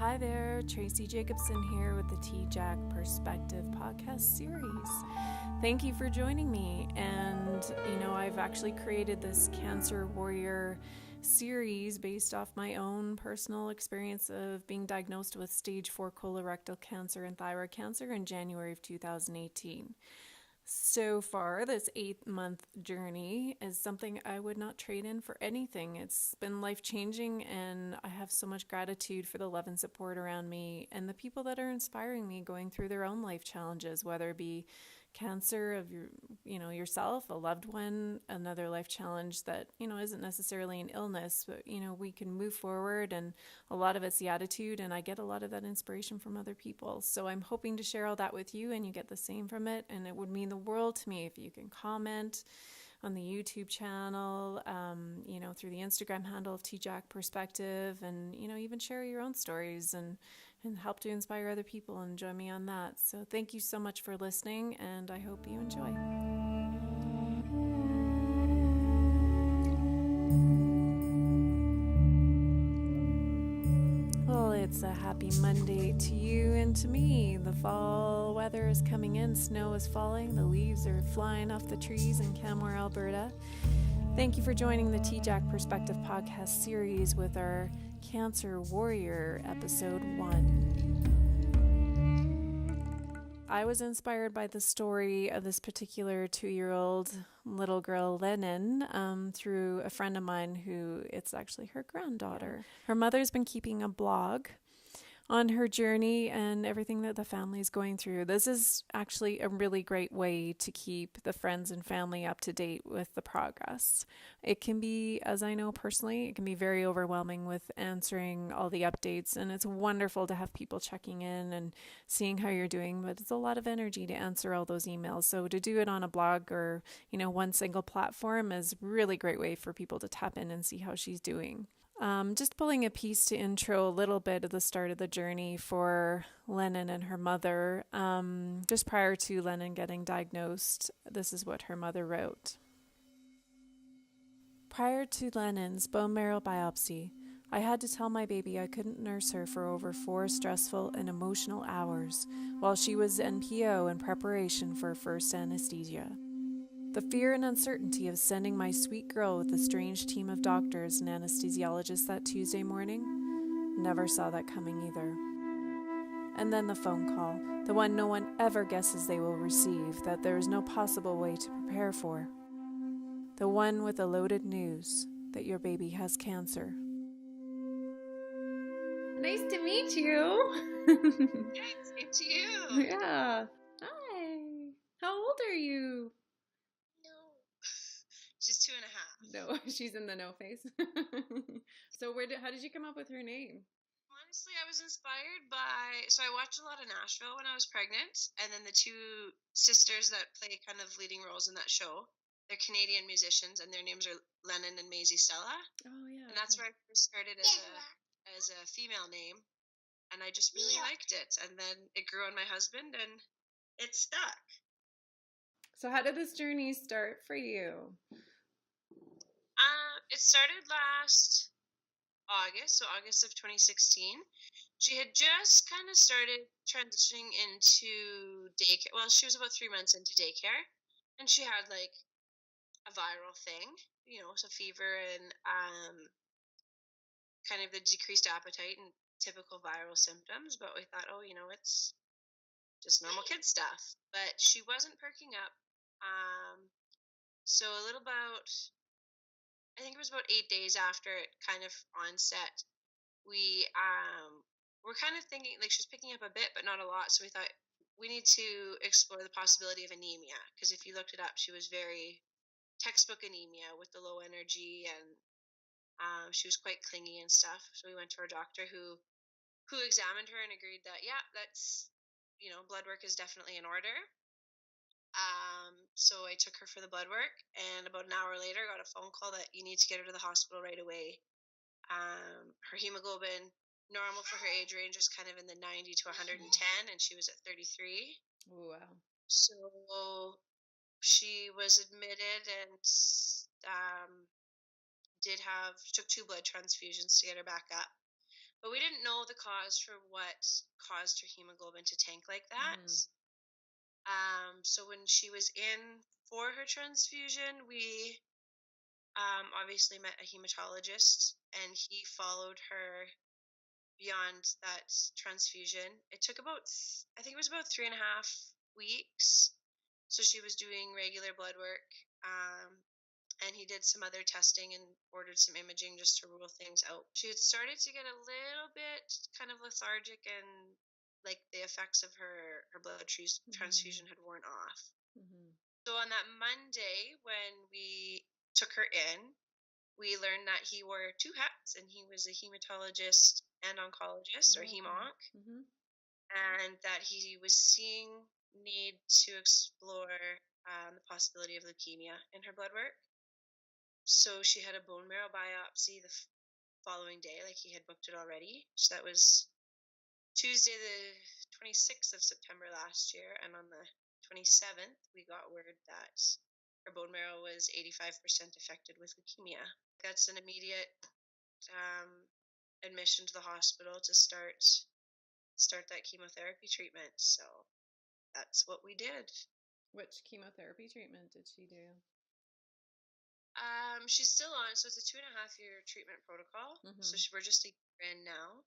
Hi there, Tracy Jacobson here with the T-Jack Perspective podcast series. Thank you for joining me. And, I've actually created this Cancer Warrior series based off my own personal experience of being diagnosed with stage 4 colorectal cancer and thyroid cancer in January of 2018. So far, this 8-month journey is something I would not trade in for anything. It's been life-changing, and I have so much gratitude for the love and support around me and the people that are inspiring me going through their own life challenges, whether it be cancer of yourself, a loved one, another life challenge that, isn't necessarily an illness, but, we can move forward, and a lot of it's the attitude, and I get a lot of that inspiration from other people. So I'm hoping to share all that with you, and you get the same from it, and it would mean the world to me if you can comment on the YouTube channel, through the Instagram handle of T-Jack Perspective, and, even share your own stories and help to inspire other people and join me on that. So thank you so much for listening, and I hope you enjoy. Well, it's a happy Monday to you and to me. The fall weather is coming in, snow is falling, the leaves are flying off the trees in Canmore, Alberta. Thank you for joining the T-Jack Perspective podcast series with our Cancer Warrior episode 1. I was inspired by the story of this particular 2-year-old little girl, Lennon, through a friend of mine who it's actually her granddaughter. Her mother's been keeping a blog on her journey and everything that the family is going through. This is actually a really great way to keep the friends and family up to date with the progress. It can be, as I know personally, it can be very overwhelming with answering all the updates, and it's wonderful to have people checking in and seeing how you're doing, but it's a lot of energy to answer all those emails. So to do it on a blog or, one single platform is a really great way for people to tap in and see how she's doing. Just pulling a piece to intro a little bit of the start of the journey for Lennon and her mother. Just prior to Lennon getting diagnosed, this is what her mother wrote. Prior to Lennon's bone marrow biopsy, I had to tell my baby I couldn't nurse her for over 4 stressful and emotional hours while she was NPO in preparation for first anesthesia. The fear and uncertainty of sending my sweet girl with a strange team of doctors and anesthesiologists that Tuesday morning, never saw that coming either. And then the phone call, the one no one ever guesses they will receive, that there is no possible way to prepare for. The one with the loaded news that your baby has cancer. Nice to meet you. Nice to meet you. Yeah. Hi. How old are you? She's 2.5. No, she's in the no phase. So how did you come up with her name? Honestly, I was inspired so I watched a lot of Nashville when I was pregnant, and then the 2 sisters that play kind of leading roles in that show, they're Canadian musicians, and their names are Lennon and Maisie Stella. Oh, yeah. And that's where I first started as a female name, and I just really liked it. And then it grew on my husband, and it stuck. So how did this journey start for you? It started last August, so August of 2016. She had just kind of started transitioning into daycare. Well, she was about 3 months into daycare, and she had like a viral thing, so fever and kind of the decreased appetite and typical viral symptoms. But we thought, it's just normal kid stuff. But she wasn't perking up. So I think it was about 8 days after it kind of onset, we were kind of thinking, like, she was picking up a bit, but not a lot. So we thought we need to explore the possibility of anemia, because if you looked it up, she was very textbook anemia with the low energy, and she was quite clingy and stuff. So we went to our doctor who examined her and agreed that, that's, blood work is definitely in order. So I took her for the blood work, and about an hour later got a phone call that you need to get her to the hospital right away. Her hemoglobin, normal for her age range, is kind of in the 90 to 110, and she was at 33. Oh, wow. So she was admitted and took 2 blood transfusions to get her back up. but we didn't know the cause for what caused her hemoglobin to tank like that. So when she was in for her transfusion, we obviously met a hematologist, and he followed her beyond that transfusion. It took about, I think it was about 3.5 weeks. So she was doing regular blood work, and he did some other testing and ordered some imaging just to rule things out. She had started to get a little bit kind of lethargic, and like the effects of her blood transfusion had worn off. So on that Monday, when we took her in, we learned that he wore 2 hats, and he was a hematologist and oncologist, or hemonc, and that he was seeing need to explore the possibility of leukemia in her blood work. So she had a bone marrow biopsy the following day, like he had booked it already. So that was Tuesday the 26th of September last year, and on the 27th, we got word that her bone marrow was 85% affected with leukemia. That's an immediate admission to the hospital to start that chemotherapy treatment. So that's what we did. Which chemotherapy treatment did she do? She's still on, so it's a 2.5-year treatment protocol. So we're just a year in now.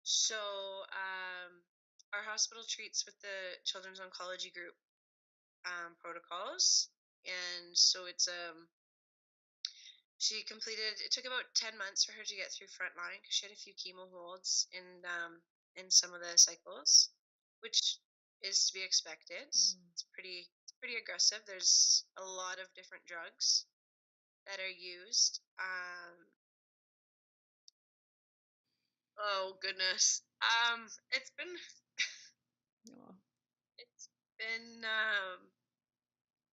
So our hospital treats with the Children's Oncology Group protocols, and so it's she completed. It took about 10 months for her to get through frontline because she had a few chemo holds in some of the cycles, which is to be expected. It's pretty aggressive. There's a lot of different drugs that are used. Oh goodness. It's been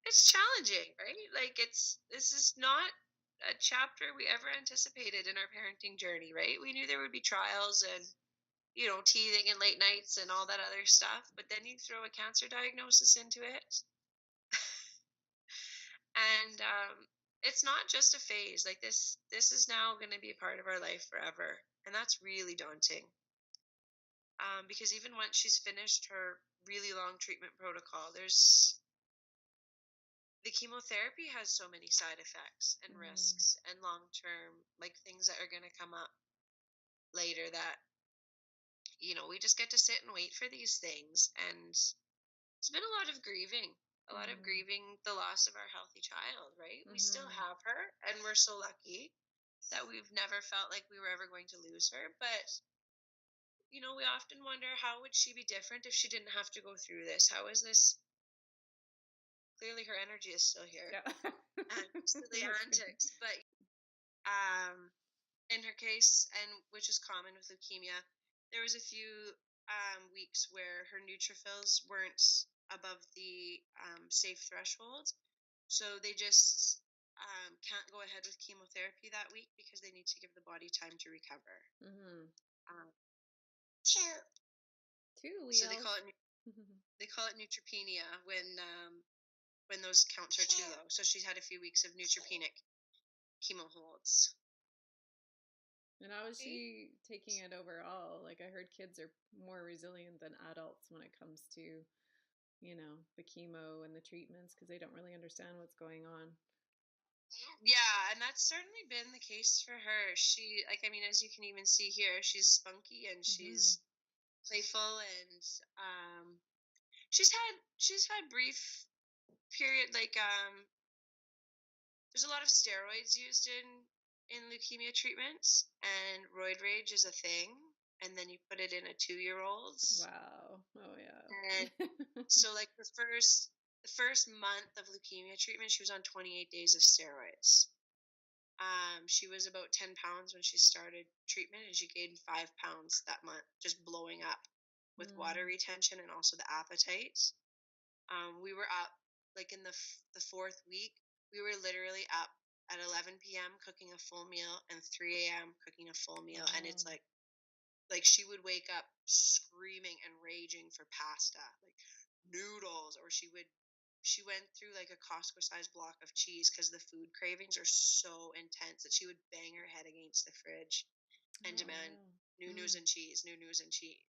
it's challenging, right? Like this is not a chapter we ever anticipated in our parenting journey, right? We knew there would be trials and teething and late nights and all that other stuff, but then you throw a cancer diagnosis into it. And it's not just a phase. Like this is now going to be a part of our life forever, and that's really daunting. Because even once she's finished her really long treatment protocol, the chemotherapy has so many side effects and risks and long-term, like things that are going to come up later that, we just get to sit and wait for these things. And it's been a lot of grieving the loss of our healthy child, right? We still have her, and we're so lucky that we've never felt like we were ever going to lose her. But we often wonder, how would she be different if she didn't have to go through this? How is this? Clearly her energy is still here. Yeah. And still the antics. But in her case, and which is common with leukemia, there was a few weeks where her neutrophils weren't above the safe threshold. So they just can't go ahead with chemotherapy that week because they need to give the body time to recover. So they call it neutropenia when those counts are too low. So she's had a few weeks of neutropenic chemo holds. And how is she taking it overall? Like, I heard kids are more resilient than adults when it comes to, the chemo and the treatments, because they don't really understand what's going on. Yeah, and that's certainly been the case for her. She, as you can even see here, she's spunky and she's playful, and she's had brief period, there's a lot of steroids used in leukemia treatments, and roid rage is a thing, and then you put it in a 2-year-old's. Wow. Oh yeah. And so the first month of leukemia treatment, she was on 28 days of steroids. She was about 10 pounds when she started treatment, and she gained 5 pounds that month, just blowing up with water retention and also the appetite. We were up, in the 4th week, we were literally up at 11 p.m. cooking a full meal and 3 a.m. cooking a full meal. And it's like she would wake up screaming and raging for pasta, noodles, or she went through a Costco-sized block of cheese because the food cravings are so intense that she would bang her head against the fridge. and demand new news and cheese, new news and cheese.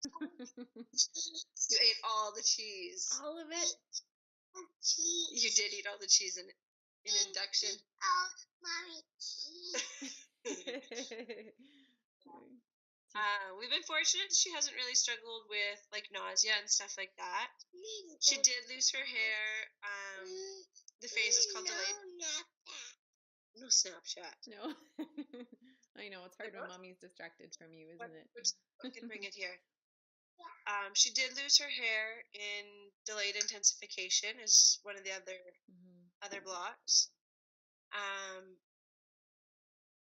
Cheese. You ate all the cheese. All of it? Cheese. You did eat all the cheese in induction. Oh, mommy, cheese. We've been fortunate she hasn't really struggled with like nausea and stuff like that. She did lose her hair. The phase is called delayed. No Snapchat. No. I know, it's hard when mommy's distracted from you, isn't it? I can bring it here. She did lose her hair in delayed intensification is one of the other blocks.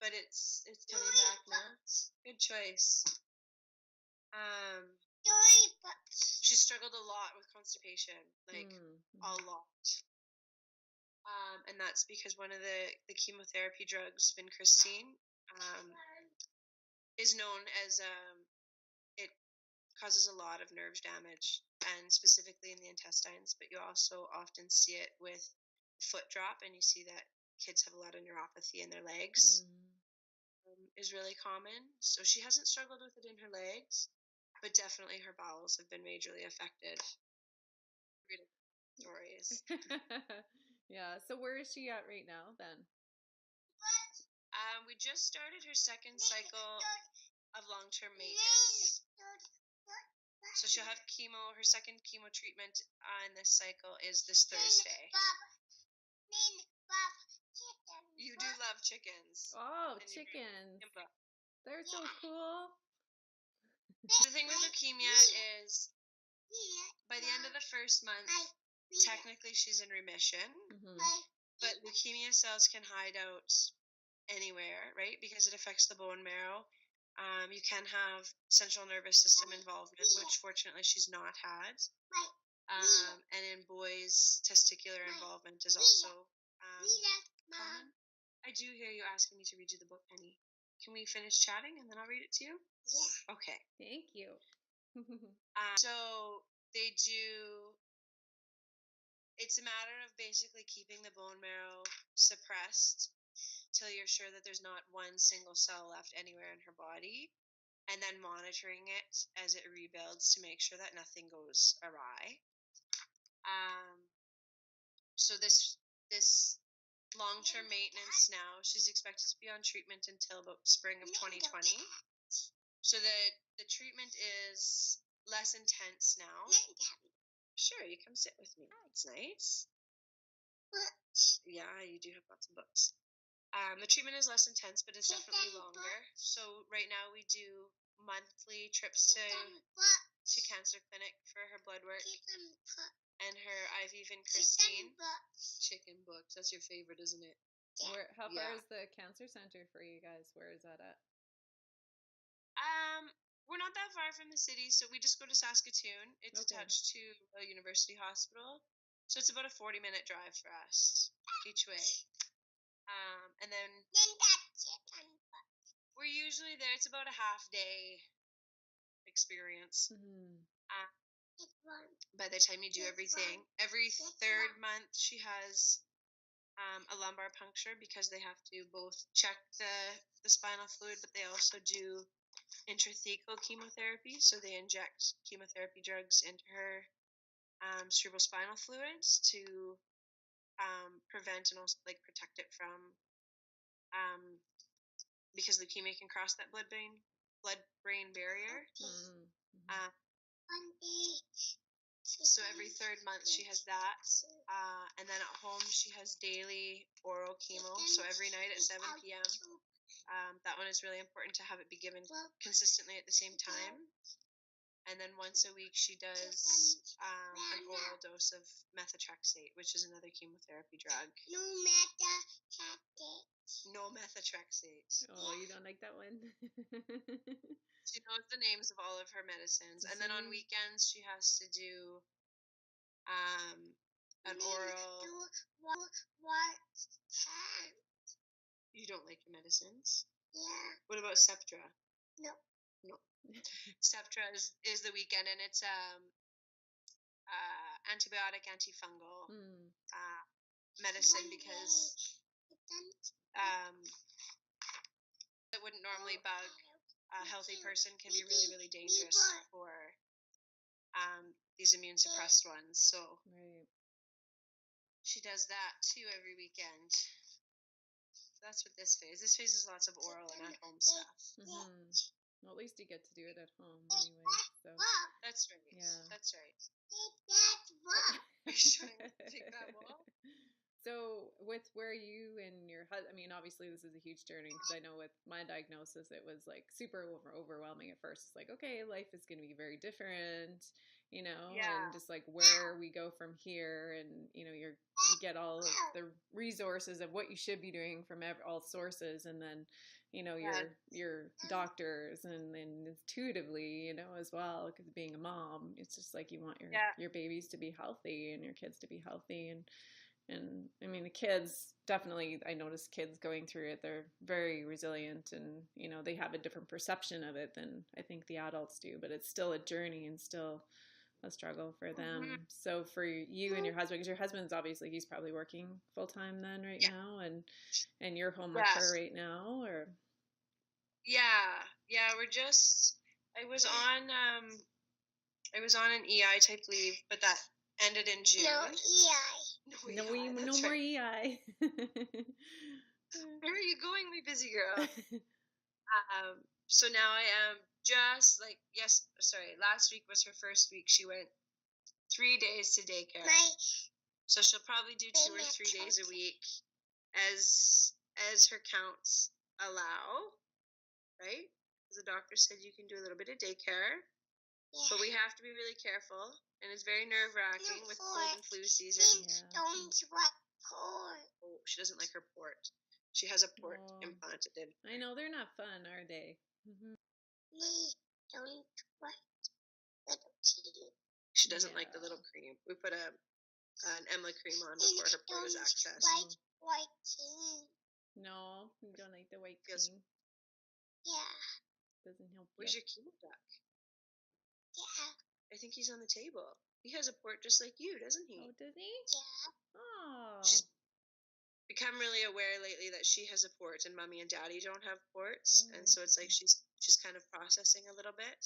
But it's coming back now. Good choice. She struggled a lot with constipation, like a lot. And that's because one of the chemotherapy drugs, vincristine, is known as it causes a lot of nerve damage, and specifically in the intestines. But you also often see it with foot drop, and you see that kids have a lot of neuropathy in their legs. Is really common. So she hasn't struggled with it in her legs, but definitely her bowels have been majorly affected. Stories. Yeah. So where is she at right now then? We just started her second cycle of long-term maintenance. So she'll have chemo. Her second chemo treatment on this cycle is this Thursday. You do love chickens. Oh, chickens. They're so cool. The thing with leukemia is by the end of the first month, technically she's in remission, but leukemia cells can hide out anywhere, right? Because it affects the bone marrow. You can have central nervous system involvement, which fortunately she's not had. And in boys, testicular involvement is also common. I do hear you asking me to read you the book, Penny. Can we finish chatting and then I'll read it to you? Yeah. Okay. Thank you. So they do. It's a matter of basically keeping the bone marrow suppressed till you're sure that there's not one single cell left anywhere in her body, and then monitoring it as it rebuilds to make sure that nothing goes awry. So this long-term maintenance now, she's expected to be on treatment until about spring of 2020. So the treatment is less intense now. Sure, you come sit with me. It's nice. Yeah, you do have lots of books. The treatment is less intense, but it's definitely longer. So right now we do monthly trips to cancer clinic for her blood work and her IV vincristine. Chicken books. That's your favorite, isn't it? How far is the cancer center for you guys? Where is that at? We're not that far from the city, so we just go to Saskatoon. It's attached to a university hospital, so it's about a 40-minute drive for us each way. And then we're usually there. It's about a half-day experience. By the time you do everything, every third month she has a lumbar puncture because they have to both check the spinal fluid, but they also do intrathecal chemotherapy. So they inject chemotherapy drugs into her cerebrospinal fluids to prevent and also like protect it from because leukemia can cross that blood-brain barrier. So every third month she has that, and then at home she has daily oral chemo. So every night at 7 p.m. That one is really important to have it be given consistently at the same time. And then once a week she does an oral dose of methotrexate, which is another chemotherapy drug. No methotrexate. Oh, you don't like that one? She knows the names of all of her medicines. And then on weekends she has to do an oral. You don't like your medicines? Yeah. What about Septra? No. Septra is the weekend, and it's antibiotic, antifungal medicine because it wouldn't normally bug a healthy person can be really, really dangerous for these immune suppressed ones. So Right. she does that too every weekend. So that's what this phase. This phase is lots of oral and at home stuff. Mm-hmm. Well, at least you get to do it at home anyway. So That's right. yeah. That's right. Are you trying to take that wall? So with where you and your husband, I mean, obviously this is a huge journey because I know with my diagnosis, it was like super overwhelming at first. It's like, okay, life is going to be very different, you know, Yeah. and just like where we go from here, and you know, you get all of the resources of what you should be doing from all sources, and then, you know, your doctors, and then intuitively, you know, as well, because being a mom, it's just like you want your babies to be healthy and your kids to be healthy, and I mean, the kids, definitely, I notice kids going through it, they're very resilient, and, you know, they have a different perception of it than I think the adults do, but it's still a journey and still a struggle for them. Mm-hmm. So for you and your husband, because your husband's obviously, he's probably working full time then right now, and you're home with her right now, or? Yeah, I was on an EI type leave, but that ended in June. No EI. No more EI. Where are you going, my busy girl? So now I am just like, last week was her first week. She went 3 days to daycare. So she'll probably do 2 or 3 days a week as her counts allow, right? Because the doctor said you can do a little bit of daycare. Yeah. But we have to be really careful, and it's very nerve-wracking with cold and flu season. Don't port. Oh, she doesn't like her port. She has a port implanted in. I know, they're not fun, are they? Mm-hmm. Don't port. She doesn't like the little cream. We put an Emla cream on before her port is accessed. White cream. No, you don't like the white cream. Yeah. Doesn't help. Where's your chemo duck? Yeah. I think he's on the table. He has a port just like you, doesn't he? Oh, does he? Yeah. Oh. She's become really aware lately that she has a port and mommy and daddy don't have ports. And so it's like she's kind of processing a little bit.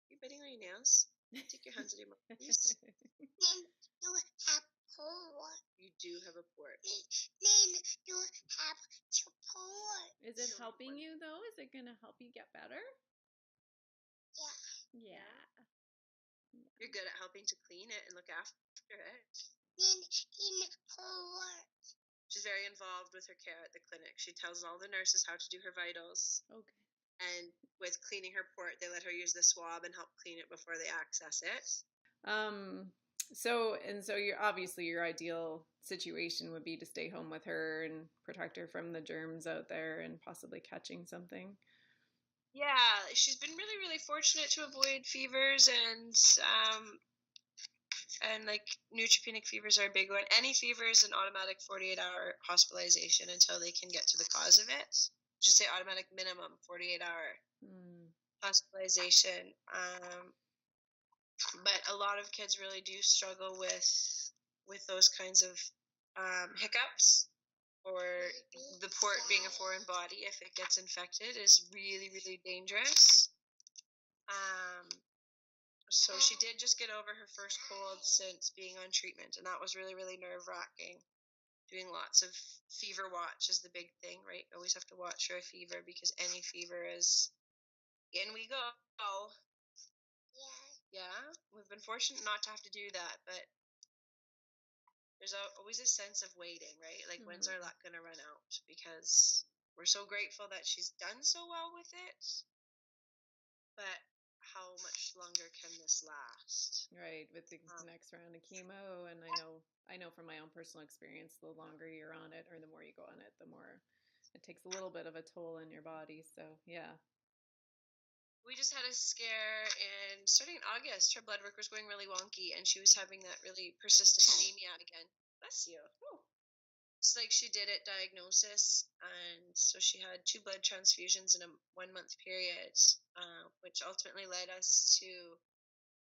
Are you biting on your nails? Take your hands out of your mouth, please. Then you have port. You do have a port. Then you have your port. Is it helping you, though? Is it going to help you get better? Yeah. You're good at helping to clean it and look after it. She's very involved with her care at the clinic. She tells all the nurses how to do her vitals. Okay. And with cleaning her port, they let her use the swab and help clean it before they access it. So you're obviously, your ideal situation would be to stay home with her and protect her from the germs out there and possibly catching something. Yeah, she's been really, really fortunate to avoid fevers, and like neutropenic fevers are a big one. Any fever is an automatic 48-hour hospitalization until they can get to the cause of it. Just say automatic minimum 48-hour hospitalization. But a lot of kids really do struggle with those kinds of hiccups. Or the port being a foreign body, if it gets infected, is really, really dangerous. So she did just get over her first cold since being on treatment, and that was really, really nerve-wracking. Doing lots of fever watch is the big thing, right? Always have to watch for a fever, because any fever is in we go. Yeah, we've been fortunate not to have to do that, but there's always a sense of waiting, right? Like, when's our luck going to run out? Because we're so grateful that she's done so well with it. But how much longer can this last? Right, with the next round of chemo. And I know from my own personal experience, the longer you're on it or the more you go on it, the more it takes a little bit of a toll on your body. So, yeah. We just had a scare, and starting in August, her blood work was going really wonky, and she was having that really persistent anemia again. Bless you. Oh. It's like she did it diagnosis, and so she had 2 blood transfusions in a 1-month period, which ultimately led us to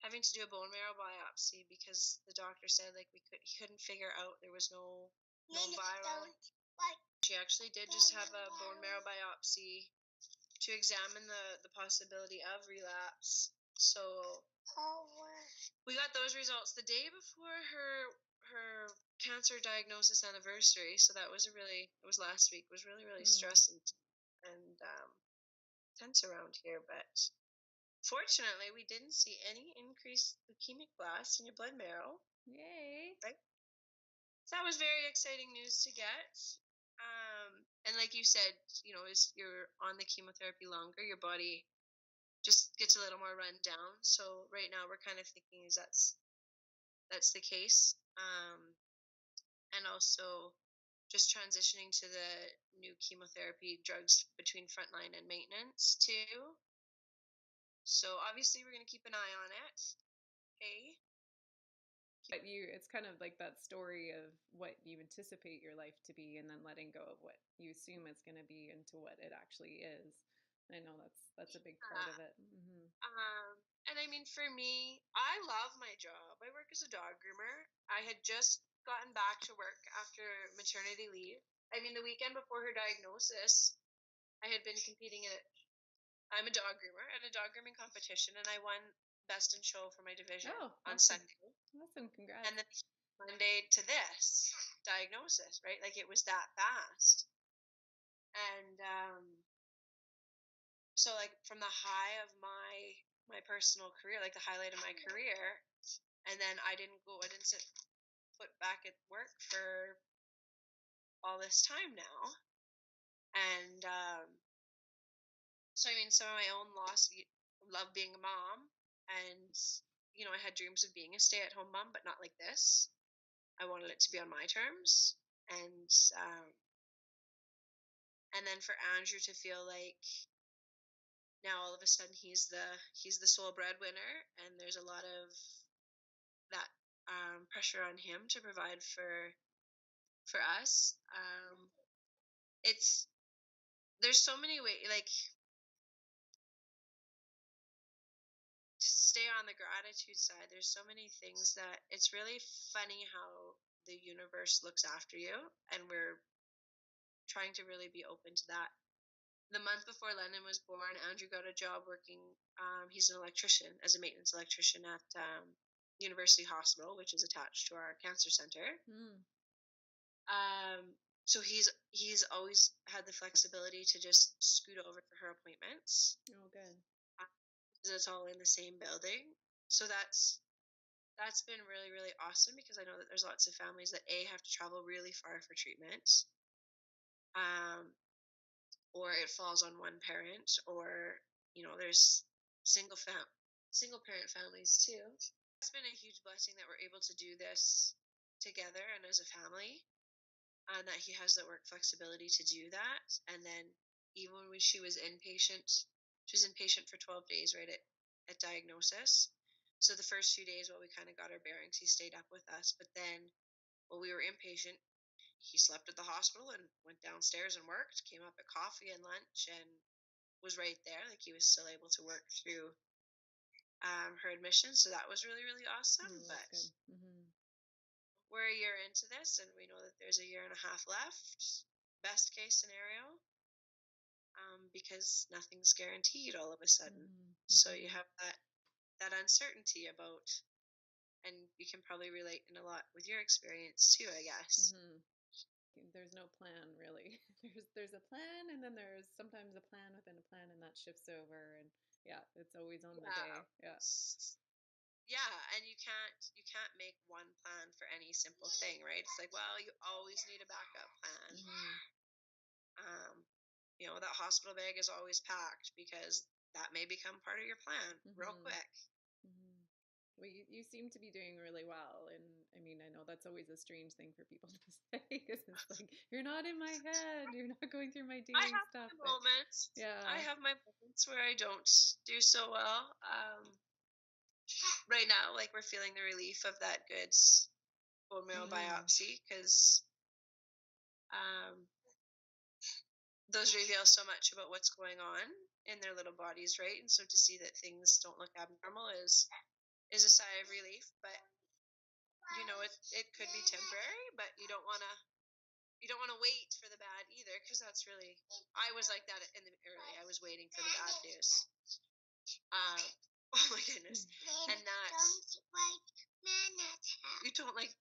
having to do a bone marrow biopsy, because the doctor said he couldn't figure out there was no viral. She actually did just have a bone marrow biopsy to examine the possibility of relapse. So we got those results the day before her cancer diagnosis anniversary. So that was it was last week. It was really stressful and tense around here, but fortunately we didn't see any increased leukemic blasts in your blood marrow. Yay! Right? So that was very exciting news to get. And like you said, you know, as you're on the chemotherapy longer, your body just gets a little more run down. So right now we're kind of thinking is that's the case. And also just transitioning to the new chemotherapy drugs between frontline and maintenance too. So obviously we're going to keep an eye on it. Okay. But it's kind of like that story of what you anticipate your life to be and then letting go of what you assume it's going to be into what it actually is. I know that's a big part of it. Mm-hmm. And I mean, for me, I love my job. I work as a dog groomer. I had just gotten back to work after maternity leave. I mean, the weekend before her diagnosis, I had been competing I'm a dog groomer at a dog grooming competition, and I won best in show for my division on Sunday. Awesome, congrats. And then Monday to this diagnosis, right? Like it was that fast. And so like from the high of my personal career, like the highlight of my career, and then I didn't sit put back at work for all this time now. And so I mean, some of my own loss, love being a mom, and you know, I had dreams of being a stay-at-home mom, but not like this. I wanted it to be on my terms, and then for Andrew to feel like now all of a sudden he's the sole breadwinner, and there's a lot of that pressure on him to provide for us. There's so many ways, like, to stay on the gratitude side, there's so many things that it's really funny how the universe looks after you, and we're trying to really be open to that. The month before Lennon was born, Andrew got a job working, he's an electrician, as a maintenance electrician at University Hospital, which is attached to our cancer center. So he's always had the flexibility to just scoot over for her appointments. Oh, good. Because it's all in the same building. So that's been really, really awesome, because I know that there's lots of families that have to travel really far for treatment. Or it falls on one parent, or, you know, there's single parent families too. It's been a huge blessing that we're able to do this together and as a family, and that he has the work flexibility to do that. And then even when she was inpatient for 12 days right at diagnosis. So the first few days while we kind of got our bearings, he stayed up with us. But then while we were inpatient, he slept at the hospital and went downstairs and worked, came up at coffee and lunch, and was right there. Like, he was still able to work through her admission. So that was really, really awesome. But we're a year into this, and we know that there's a year and a half left, best case scenario, because nothing's guaranteed all of a sudden. So you have that uncertainty about, and you can probably relate in a lot with your experience too, I guess. There's no plan, really. There's a plan, and then there's sometimes a plan within a plan, and that shifts over, and it's always on the day. And you can't make one plan for any simple thing, right? It's like, well, you always need a backup plan. You know, that hospital bag is always packed, because that may become part of your plan real quick. Well, you seem to be doing really well, and I mean, I know that's always a strange thing for people to say, because it's like, you're not in my head, you're not going through my daily stuff. I have my moments where I don't do so well. Right now, like, we're feeling the relief of that good bone marrow biopsy, because those reveal so much about what's going on in their little bodies, right? And so to see that things don't look abnormal is a sigh of relief. But you know, it could be temporary, but you don't want to you don't want to wait for the bad either, because that's really, I was like that in the early. I was waiting for the bad news. Oh my goodness. And that's, you don't like,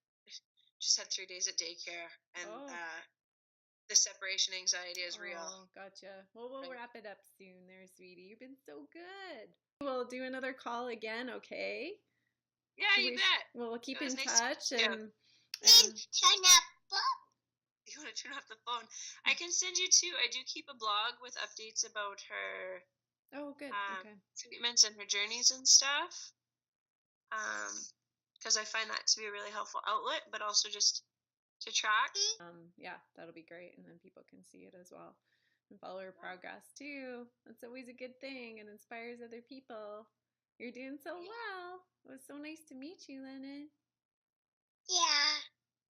just had 3 days at daycare, and the separation anxiety is real. Oh, gotcha. Well, we'll wrap it up soon there, sweetie. You've been so good. We'll do another call again, okay? Yeah, you bet. Well, we'll keep in nice touch. and you want to turn off the phone? I can send you too. I do keep a blog with updates about her. Oh, good. Okay. Treatments and her journeys and stuff. Because I find that to be a really helpful outlet, but also just to track. Yeah, that'll be great, and then people can see it as well and follow her progress too. That's always a good thing and inspires other people. You're doing so well. It was so nice to meet you, Lennon. Yeah.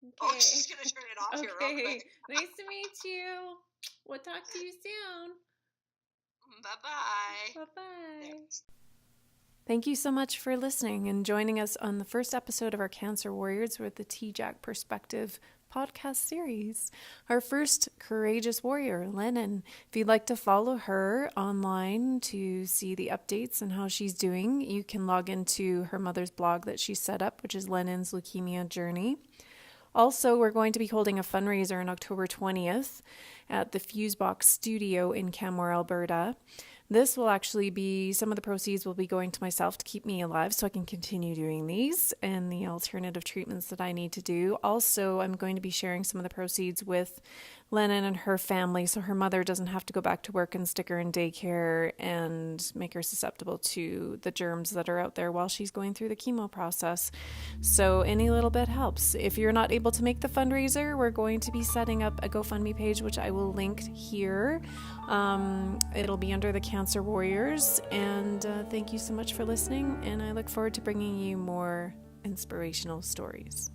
Okay. Oh, she's gonna turn it off here real quick. Nice to meet you. We'll talk to you soon. Bye-bye. Bye-bye. Thanks. Thank you so much for listening and joining us on the first episode of our Cancer Warriors with the T-Jack Perspective podcast series. Our first courageous warrior, Lennon. If you'd like to follow her online to see the updates and how she's doing, you can log into her mother's blog that she set up, which is Lennon's Leukemia Journey. Also, we're going to be holding a fundraiser on October 20th at the Fusebox Studio in Canmore, Alberta. This will actually be, some of the proceeds will be going to myself to keep me alive so I can continue doing these and the alternative treatments that I need to do. Also, I'm going to be sharing some of the proceeds with Lennon and her family so her mother doesn't have to go back to work and stick her in daycare and make her susceptible to the germs that are out there while she's going through the chemo process. So any little bit helps. If you're not able to make the fundraiser, we're going to be setting up a GoFundMe page, which I will link here. It'll be under the Cancer Warriors. And thank you so much for listening. And I look forward to bringing you more inspirational stories.